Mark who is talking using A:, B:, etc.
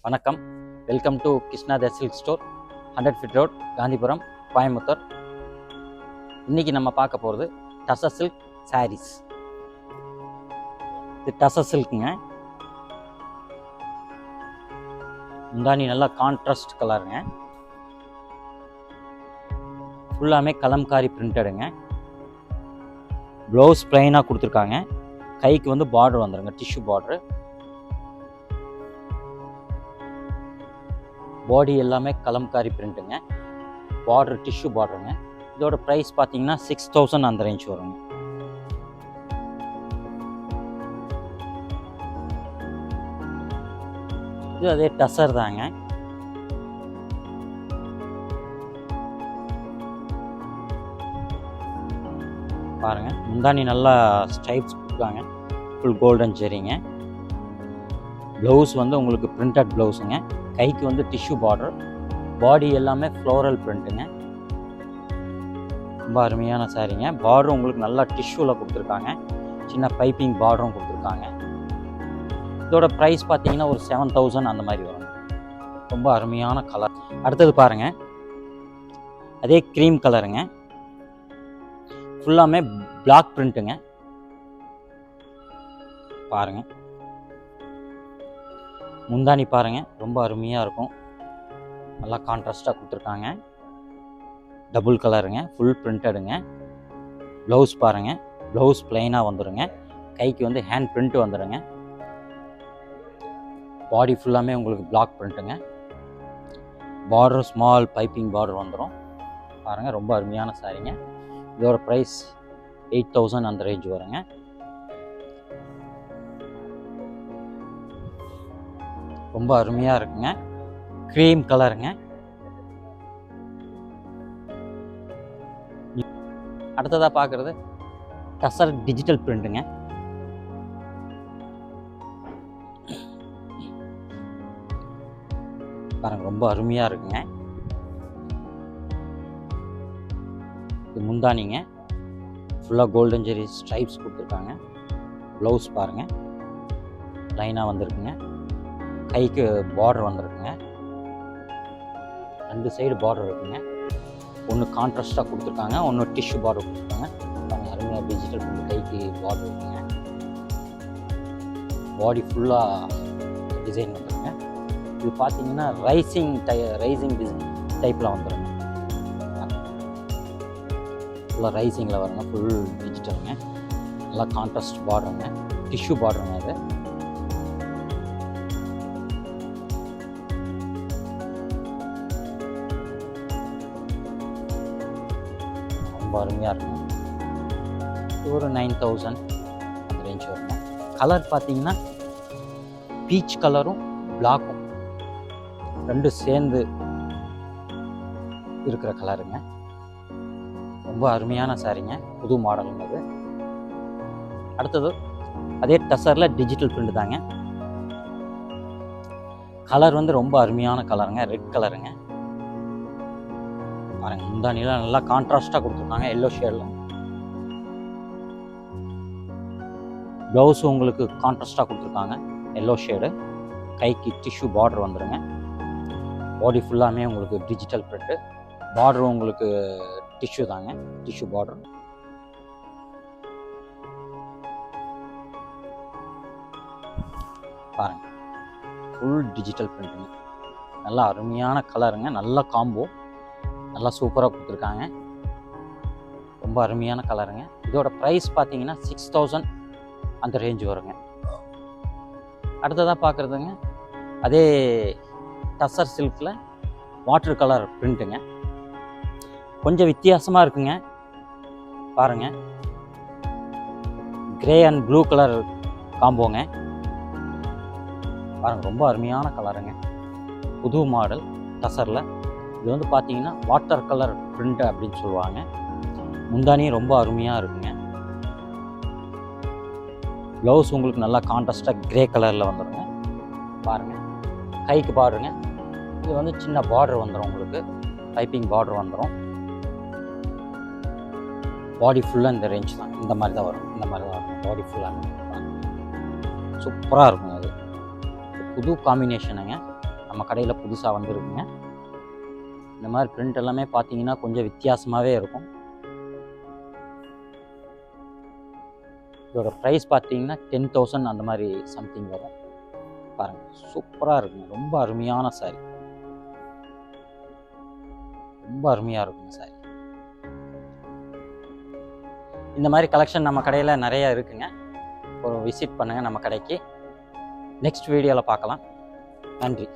A: வணக்கம், welcome to Krishna the silk store, 100 feet road, Gandhipuram, Coimbatore. இன்றைக்கி நம்ம பார்க்க போகிறது டசர் சில்க் சாரீஸ். இது டசர் சில்க்குங்க. முந்தானி நல்லா கான்ட்ராஸ்ட் கலருங்க. ஃபுல்லாமே கலம்காரி பிரிண்டடுங்க. ப்ளவுஸ் ப்ளைனாக கொடுத்துருக்காங்க. கைக்கு வந்து பார்டர் வந்துடுங்க, டிஷ்யூ பார்டரு. பாடி எல்லாமே கலம்காரி பிரிண்ட்டுங்க. பார்டர் டிஷ்யூ பார்டருங்க. இதோட ப்ரைஸ் பார்த்தீங்கன்னா 6000 அந்த ரேஞ்ச் வருங்க. இது அதே டசர் தாங்க. பாருங்க, முந்தானி நல்லா ஸ்ட்ரைப்ஸ் கொடுத்துருக்காங்க. Full golden ஜெரிங்க. ப்ளவுஸ் வந்து உங்களுக்கு பிரிண்டட் ப்ளவுஸுங்க. கைக்கு வந்து டிஷ்யூ பார்டர். பாடி எல்லாமே ஃப்ளோரல் பிரிண்ட்டுங்க. ரொம்ப அருமையான சாரீங்க. பார்டர் உங்களுக்கு நல்லா டிஷ்யூவில் கொடுத்துருக்காங்க. சின்ன பைப்பிங் பார்டரும் கொடுத்துருக்காங்க. இதோட ப்ரைஸ் பார்த்தீங்கன்னா ஒரு 7000 அந்த மாதிரி வரும். ரொம்ப அருமையான கலர். அடுத்தது பாருங்கள், அதே க்ரீம் கலருங்க. ஃபுல்லாமே பிளாக் பிரிண்ட்டுங்க. பாருங்கள், முந்தானி பாருங்கள், ரொம்ப அருமையாக இருக்கும். நல்லா கான்ட்ராஸ்டாக கொடுத்துருக்காங்க. டபுள் கலருங்க, ஃபுல் பிரிண்டடுங்க. ப்ளவுஸ் பாருங்கள், ப்ளவுஸ் ப்ளைனாக வந்துடுங்க. கைக்கு வந்து ஹேண்ட் பிரிண்ட் வந்துடுங்க. பாடி ஃபுல்லாமே உங்களுக்கு பிளாக் பிரிண்ட்டுங்க. பார்டர் ஸ்மால் பைப்பிங் பார்டர் வந்துடும். பாருங்கள், ரொம்ப அருமையான சாரீங்க. இதோட ப்ரைஸ் 8000 அந்த ரேஞ்ச் வருங்க. ரொம்ப அருமையாக இருக்குங்க. க்ரீம் கலருங்க. அடுத்ததாக பார்க்குறது டசர் டிஜிட்டல் பிரிண்ட்டுங்க. பாருங்க, ரொம்ப அருமையாக இருக்குங்க. இது முந்தானிங்க. ஃபுல்லாக கோல்டன் ஜெரி ஸ்ட்ரைப்ஸ் கொடுத்துருக்காங்க. ப்ளவுஸ் பாருங்கள், லைனாக வந்திருக்குங்க. கைக்கு பார்டர் வந்துருக்குங்க. 2 சைடு பார்டர் இருக்குங்க. ஒன்று கான்ட்ராஸ்டாக கொடுத்துருக்காங்க, ஒன்று டிஷ்யூ பார்டர் கொடுத்துருக்காங்க. பாருங்கள், அருமையாக டிஜிட்டல் பிரிண்ட். கைக்கு பார்டர் இருக்குங்க. பாடி ஃபுல்லாக டிசைன் வந்துருங்க. இது பார்த்தீங்கன்னா ரைசிங் டைப்பில் வந்துடுங்க. ஃபுல்லாக ரைசிங்கில் வருங்க. ஃபுல் டிஜிட்டலுங்க. நல்லா கான்ட்ராஸ்ட் பார்டருங்க. டிஷ்யூ பார்டருங்க. அது ரொம்ப அருமையாக இருக்கும். ஒரு 9000 அந்த ரேஞ்ச் வருங்க. கலர் பார்த்தீங்கன்னா பீச் கலரும் பிளாக்கும் 2 சேர்ந்து இருக்கிற கலருங்க. ரொம்ப அருமையான சாரீங்க. புது மாடலுங்க அது. அடுத்தது அதே டசரில் டிஜிட்டல் பிரிண்ட் தாங்க. கலர் வந்து ரொம்ப அருமையான கலருங்க. ரெட் கலருங்க. பாருங்க, முந்தானியில் நல்லா கான்ட்ராஸ்டாக கொடுத்துருக்காங்க. எல்லோ ஷேடில். ப்ளவுஸும் உங்களுக்கு கான்ட்ராஸ்டாக கொடுத்துருக்காங்க. Yellow shade. கைக்கு டிஷ்யூ பார்டர் வந்துடுங்க. பாடி ஃபுல்லாமே உங்களுக்கு டிஜிட்டல் பிரிண்ட்டு. பார்டரும் உங்களுக்கு டிஷ்யூ தாங்க, டிஷ்யூ பார்டர். பாருங்க, ஃபுல் டிஜிட்டல் பிரிண்ட்டுங்க. நல்லா அருமையான கலருங்க. நல்ல காம்போ. நல்லா சூப்பராக கொடுத்துருக்காங்க. ரொம்ப அருமையான கலருங்க. இதோட ப்ரைஸ் பார்த்தீங்கன்னா 6000 அந்த ரேஞ்ச் வருங்க. அடுத்ததாக பார்க்குறதுங்க அதே டசர் சில்கில் வாட்டர் கலர் பிரிண்ட்டுங்க. கொஞ்சம் வித்தியாசமாக இருக்குங்க. பாருங்கள், கிரே அண்ட் ப்ளூ கலர் காம்போங்க. பாருங்கள், ரொம்ப அருமையான கலருங்க. புது மாடல் டசரில். இது வந்து பார்த்தீங்கன்னா வாட்டர் கலர் பிரிண்ட் அப்படின்னு சொல்லுவாங்க. முந்தானியும் ரொம்ப அருமையாக இருக்குங்க. ப்ளவுஸ் உங்களுக்கு நல்லா கான்ட்ராஸ்டாக கிரே கலரில் வந்துடுங்க. பாருங்கள், கைக்கு பார்டருங்க. இது வந்து சின்ன பார்டர் வந்துடும் உங்களுக்கு. பைப்பிங் பார்டர் வந்துடும். பாடி ஃபுல்லாக இந்த ரேஞ்ச் தான். இந்த மாதிரி தான் வரும். இந்த மாதிரி தான் வரும். பாடி ஃபுல்லாக சூப்பராக இருக்கும். அது புது காம்பினேஷனுங்க. நம்ம கடையில் புதுசாக வந்திருக்குங்க. இந்த மாதிரி பிரிண்ட் எல்லாமே பார்த்தீங்கன்னா கொஞ்சம் வித்தியாசமாகவே இருக்கும். இதோட ப்ரைஸ் பார்த்தீங்கன்னா 10,000 அந்த மாதிரி சம்திங் வரும். பாருங்கள், சூப்பராக இருக்குங்க. ரொம்ப அருமையான சாரி, ரொம்ப அருமையாக இருக்குங்க சாரி. இந்த மாதிரி கலெக்ஷன் நம்ம கடையில் நிறையா இருக்குங்க. ஒரு விசிட் பண்ணுங்கள் நம்ம கடைக்கு. நெக்ஸ்ட் வீடியோவில் பார்க்கலாம். நன்றி.